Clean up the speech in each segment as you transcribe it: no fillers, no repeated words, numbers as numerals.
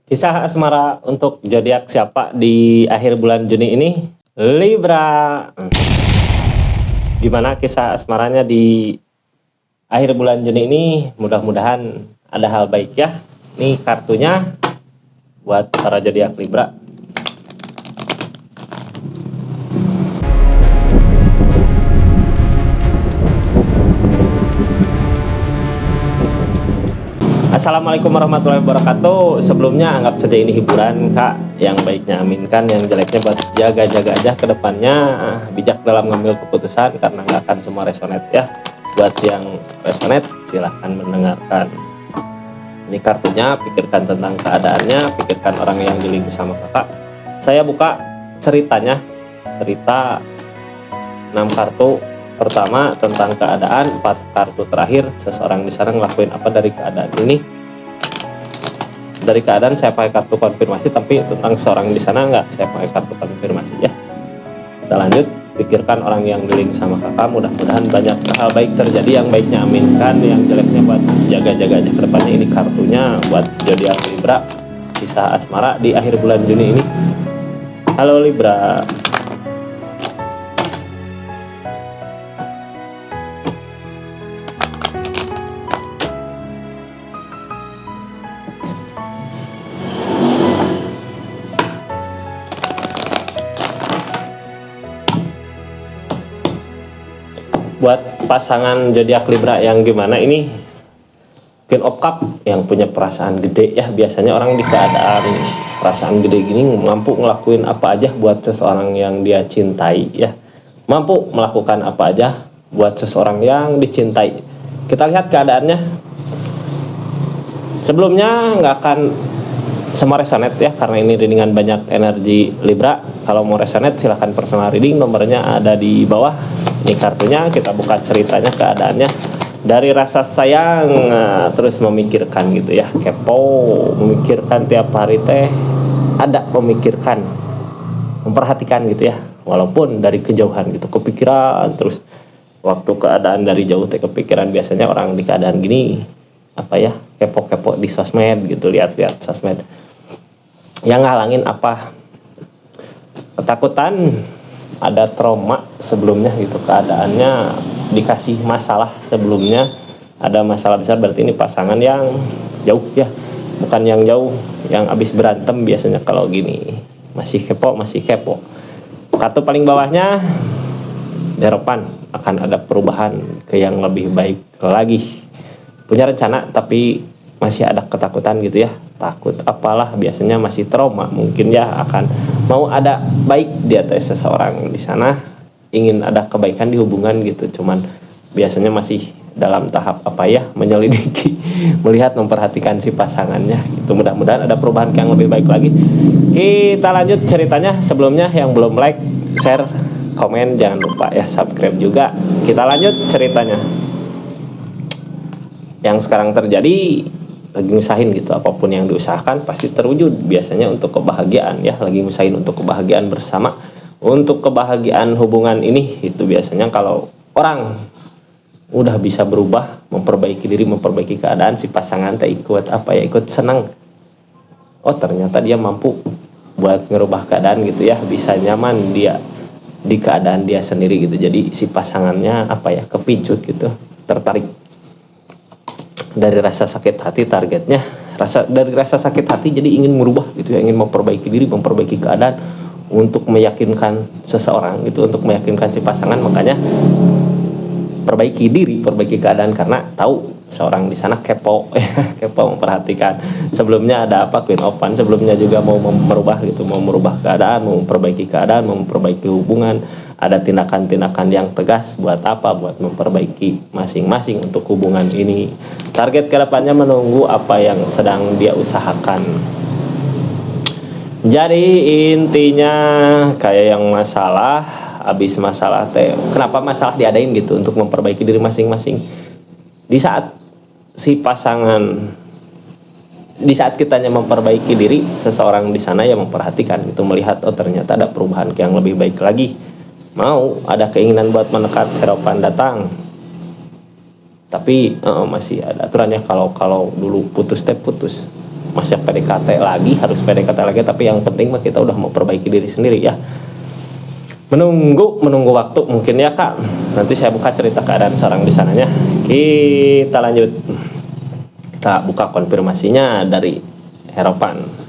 Kisah asmara untuk zodiak siapa di akhir bulan Juni ini? Libra. Gimana kisah asmaranya di akhir bulan Juni ini? Mudah-mudahan ada hal baik ya. Ini kartunya buat para zodiak Libra. Assalamualaikum warahmatullahi wabarakatuh. Sebelumnya anggap saja ini hiburan, Kak. Yang baiknya aminkan, yang jeleknya buat jaga-jaga aja ke depannya. Bijak dalam mengambil keputusan karena nggak akan semua resonate ya. Buat yang resonate silahkan mendengarkan. Ini kartunya, pikirkan tentang keadaannya, pikirkan orang yang dilingkupi sama Kakak. Saya buka ceritanya. Cerita 6 kartu. Pertama tentang keadaan, 4 kartu terakhir seseorang di sana ngelakuin apa dari keadaan ini. Dari keadaan saya pakai kartu konfirmasi, tapi tentang seseorang di sana nggak saya pakai kartu konfirmasi ya. Kita lanjut, pikirkan orang yang dealing sama Kakak. Mudah-mudahan banyak hal baik terjadi, yang baiknya aminkan, yang jeleknya buat jaga-jaga aja ke depannya. Ini kartunya buat zodiak Libra, kisah asmara di akhir bulan Juni ini. Halo Libra. Buat pasangan zodiak Libra yang gimana ini, Queen of Cup yang punya perasaan gede ya. Biasanya orang di keadaan perasaan gede gini mampu ngelakuin apa aja buat seseorang yang dia cintai ya. Mampu melakukan apa aja buat seseorang yang dicintai. Kita lihat keadaannya. Sebelumnya nggak akan semua resonate ya, karena ini readingan banyak energi Libra. Kalau mau resonate silahkan personal reading, nomornya ada di bawah. Ini kartunya, kita buka ceritanya, keadaannya. Dari rasa sayang terus memikirkan gitu ya, kepo, memikirkan tiap hari teh, ada memikirkan, memperhatikan gitu ya, walaupun dari kejauhan gitu, kepikiran terus. Waktu keadaan dari jauh teh kepikiran. Biasanya orang di keadaan gini apa ya, kepo-kepo di sosmed gitu, lihat-lihat sosmed. Yang ngalangin apa? Ketakutan, ada trauma sebelumnya gitu, keadaannya dikasih masalah sebelumnya, ada masalah besar. Berarti ini pasangan yang jauh ya, bukan yang jauh yang abis berantem. Biasanya kalau gini masih kepo. Kartu paling bawahnya harapan akan ada perubahan ke yang lebih baik lagi. Punya rencana tapi masih ada ketakutan gitu ya, takut apalah, biasanya masih trauma mungkin ya. Akan mau ada baik di atas seseorang di sana, ingin ada kebaikan di hubungan gitu, cuman biasanya masih dalam tahap apa ya, menyelidiki, melihat, memperhatikan si pasangannya gitu. Mudah-mudahan ada perubahan yang lebih baik lagi. Kita lanjut ceritanya. Sebelumnya yang belum like, share, komen, jangan lupa ya, subscribe juga. Kita lanjut ceritanya. Yang sekarang terjadi, lagi ngusahin gitu, apapun yang diusahakan pasti terwujud biasanya untuk kebahagiaan ya. Lagi ngusahin untuk kebahagiaan bersama, untuk kebahagiaan hubungan ini. Itu biasanya kalau orang udah bisa berubah, memperbaiki diri, memperbaiki keadaan, si pasangan teh ikut apa ya, ikut senang. Oh ternyata dia mampu buat ngerubah keadaan gitu ya, bisa nyaman dia di keadaan dia sendiri gitu. Jadi si pasangannya apa ya, kepincut gitu, tertarik. Dari rasa sakit hati, targetnya dari rasa sakit hati jadi ingin merubah gitu ya, ingin memperbaiki diri, memperbaiki keadaan, untuk meyakinkan seseorang gitu, untuk meyakinkan si pasangan. Makanya perbaiki diri, perbaiki keadaan, karena tahu seorang di sana kepo kepo, memperhatikan. Sebelumnya ada apa, Queen of Wands, sebelumnya juga mau merubah gitu, mau merubah keadaan, mau memperbaiki keadaan, mau memperbaiki hubungan. Ada tindakan-tindakan yang tegas buat apa, buat memperbaiki masing-masing untuk hubungan ini. Target kedepannya menunggu apa yang sedang dia usahakan. Jadi intinya kayak yang masalah, habis masalah teh, kenapa masalah diadain gitu, untuk memperbaiki diri masing-masing. Di saat si pasangan, di saat kitanya memperbaiki diri, seseorang di sana yang memperhatikan itu, melihat oh ternyata ada perubahan yang lebih baik lagi, mau ada keinginan buat mendekat, harapan datang. Tapi masih ada aturannya, kalau dulu putus teh putus, masih PDKT lagi, harus PDKT lagi, tapi yang penting mah kita udah mau perbaiki diri sendiri ya. Menunggu waktu mungkin ya Kak. Nanti saya buka cerita keadaan sekarang di sananya. Kita lanjut. Kita buka konfirmasinya dari Heropan.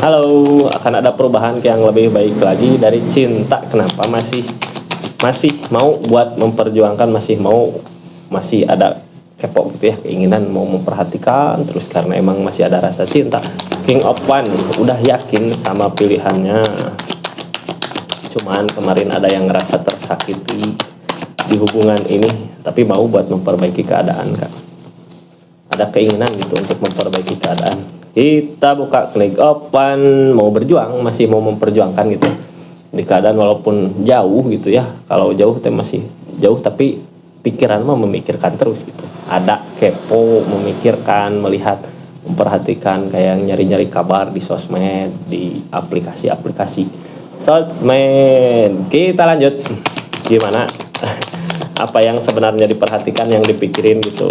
Halo, akan ada perubahan yang lebih baik lagi dari cinta. Kenapa masih mau buat memperjuangkan, masih ada kepo gitu ya, keinginan mau memperhatikan terus karena emang masih ada rasa cinta. King of One udah yakin sama pilihannya, cuman kemarin ada yang ngerasa tersakiti di hubungan ini, tapi mau buat memperbaiki keadaan Kak. Ada keinginan gitu untuk memperbaiki keadaan. Kita buka King of One, mau berjuang, masih mau memperjuangkan gitu di keadaan walaupun jauh gitu ya. Kalau jauh teh masih jauh, tapi pikiran mah memikirkan terus gitu. Ada kepo, memikirkan, melihat, memperhatikan, kayak nyari-nyari kabar di sosmed, di aplikasi-aplikasi sosmed. Kita lanjut. Gimana? Apa yang sebenarnya diperhatikan, yang dipikirin gitu.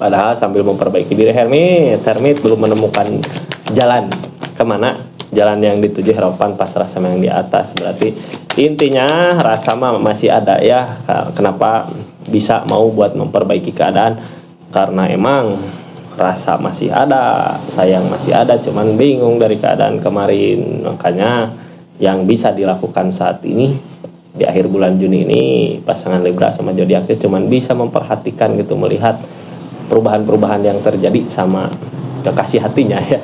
Padahal sambil memperbaiki diri, Hermit belum menemukan jalan kemana. Jalan yang dituju Heropan pas rasa yang di atas. Berarti intinya rasa mah masih ada ya. Kenapa bisa mau buat memperbaiki keadaan? Karena emang rasa masih ada, sayang masih ada, cuman bingung dari keadaan kemarin. Makanya yang bisa dilakukan saat ini di akhir bulan Juni ini, pasangan Libra sama zodiaknya cuman bisa memperhatikan gitu, melihat perubahan-perubahan yang terjadi sama kekasih hatinya ya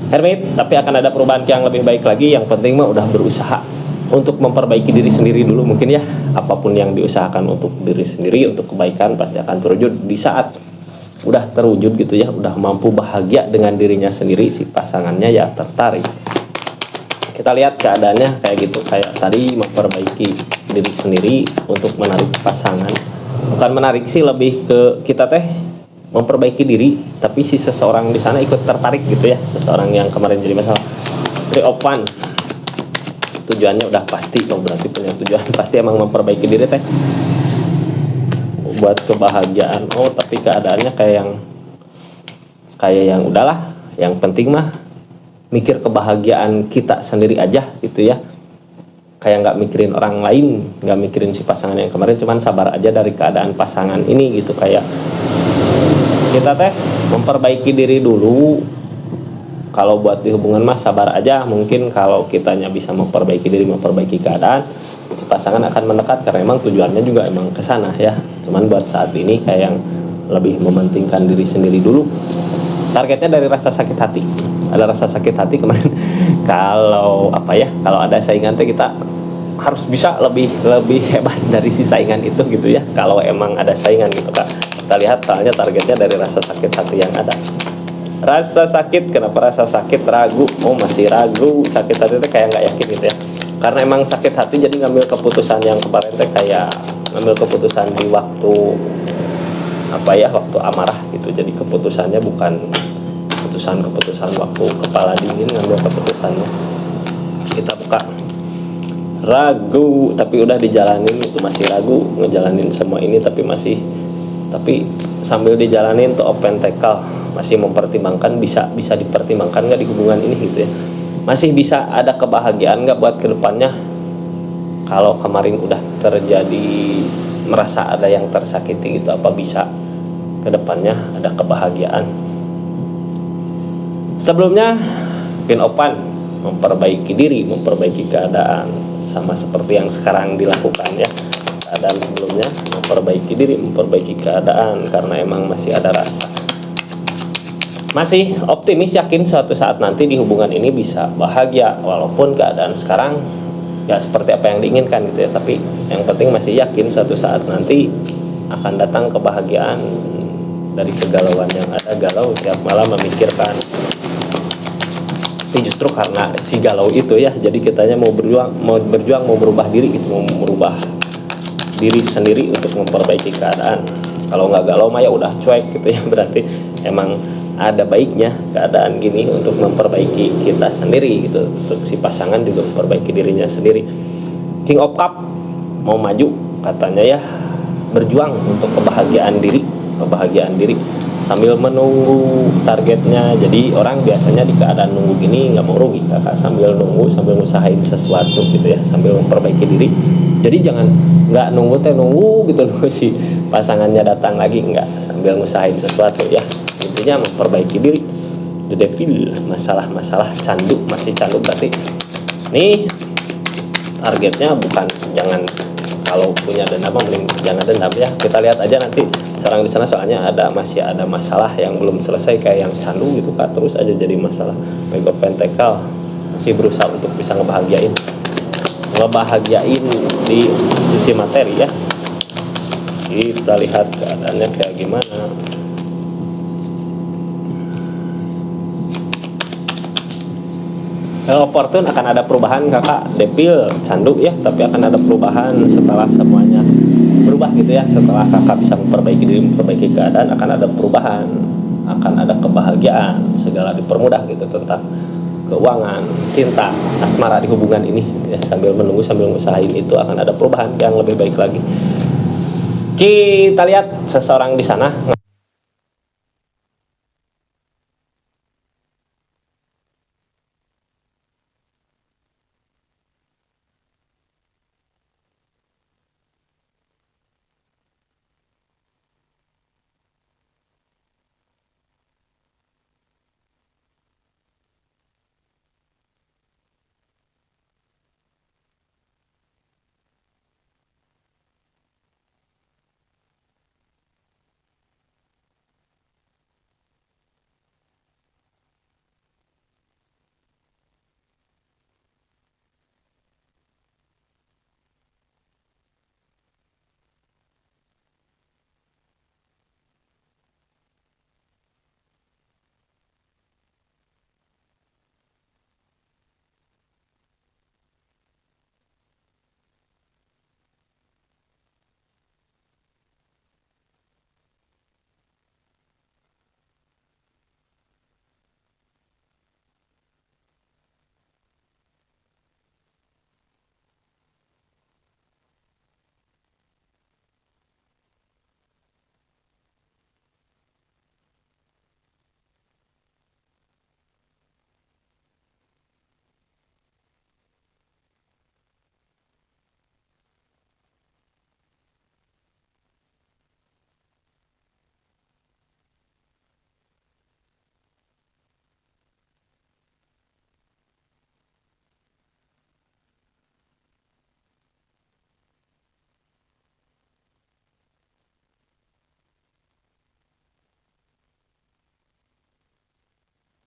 Hermit. Tapi akan ada perubahan yang lebih baik lagi. Yang penting mah udah berusaha untuk memperbaiki diri sendiri dulu mungkin ya. Apapun yang diusahakan untuk diri sendiri, untuk kebaikan, pasti akan terwujud di saat udah terwujud gitu ya, udah mampu bahagia dengan dirinya sendiri, si pasangannya ya tertarik. Kita lihat keadaannya kayak gitu, kayak tadi memperbaiki diri sendiri untuk menarik pasangan. Bukan menarik sih, lebih ke kita teh memperbaiki diri, tapi si seseorang di sana ikut tertarik gitu ya, seseorang yang kemarin jadi masalah. Three of One tujuannya udah pasti, berarti punya tujuan pasti emang memperbaiki diri teh buat kebahagiaan. Tapi keadaannya kayak yang udahlah, yang penting mah mikir kebahagiaan kita sendiri aja gitu ya, kayak nggak mikirin orang lain, nggak mikirin si pasangan yang kemarin, cuman sabar aja dari keadaan pasangan ini gitu. Kayak kita teh memperbaiki diri dulu. Kalau buat di hubungan mah sabar aja. Mungkin kalau kitanya bisa memperbaiki diri, memperbaiki keadaan, si pasangan akan mendekat, karena emang tujuannya juga emang ke sana ya. Cuman buat saat ini kayak yang lebih mementingkan diri sendiri dulu. Targetnya dari rasa sakit hati. Ada rasa sakit hati kemarin kalau kalau ada saingan teh kita harus bisa lebih hebat dari si saingan itu gitu ya, kalau emang ada saingan gitu Kak. Kita lihat soalnya targetnya dari rasa sakit hati yang ada. Rasa sakit, kenapa rasa sakit? Ragu, masih ragu. Sakit hati itu kayak nggak yakin gitu ya, karena emang sakit hati jadi ngambil keputusan yang kemarin teh kayak ngambil keputusan di waktu waktu amarah gitu. Jadi keputusannya bukan keputusan waktu kepala dingin, ngambil keputusannya. Kita buka ragu, tapi udah dijalanin itu, masih ragu ngejalanin semua ini, tapi sambil dijalanin tuh open tackle, masih mempertimbangkan, bisa dipertimbangkan nggak di hubungan ini gitu ya, masih bisa ada kebahagiaan nggak buat kedepannya. Kalau kemarin udah terjadi merasa ada yang tersakiti gitu, apa bisa kedepannya ada kebahagiaan. Sebelumnya Queen of One memperbaiki diri, memperbaiki keadaan, sama seperti yang sekarang dilakukan ya. Keadaan sebelumnya memperbaiki diri, memperbaiki keadaan, karena emang masih ada rasa, masih optimis, yakin suatu saat nanti di hubungan ini bisa bahagia, walaupun keadaan sekarang gak seperti apa yang diinginkan gitu ya, tapi yang penting masih yakin suatu saat nanti akan datang kebahagiaan dari kegalauan yang ada. Galau tiap malam memikirkan, tapi justru karena si galau itu ya, jadi kitanya mau berjuang, mau merubah diri gitu, mau merubah diri sendiri untuk memperbaiki keadaan. Kalau nggak galau mah ya udah cuek gitu ya, berarti emang ada baiknya keadaan gini untuk memperbaiki kita sendiri gitu, untuk si pasangan juga memperbaiki dirinya sendiri. King of Cup mau maju katanya ya, berjuang untuk kebahagiaan diri, kebahagiaan diri sambil menunggu targetnya. Jadi orang biasanya di keadaan nunggu gini nggak mau rugi kakak, sambil nunggu sambil ngusahain sesuatu gitu ya, sambil memperbaiki diri. Jadi jangan nggak nunggu gitu nunggu si pasangannya datang lagi, nggak, sambil ngusahain sesuatu ya, intinya memperbaiki diri. The devil, masalah candu, masih candu berarti nih targetnya bukan, jangan, kalau punya dendam mending jangan dendam ya. Kita lihat aja nanti seorang di sana, soalnya masih ada masalah yang belum selesai kayak yang candu gitu kak, terus aja jadi masalah. Mega Pentacle masih berusaha untuk bisa ngebahagiain di sisi materi ya. Kita lihat keadaannya kayak gimana. Opportun akan ada perubahan kakak, Devil candu ya, tapi akan ada perubahan setelah semuanya berubah gitu ya. Setelah kakak bisa memperbaiki diri, memperbaiki keadaan, akan ada perubahan, akan ada kebahagiaan, segala dipermudah gitu, tentang keuangan, cinta, asmara di hubungan ini gitu ya. Sambil menunggu, sambil ngusahain, itu akan ada perubahan yang lebih baik lagi. Kita lihat seseorang di sana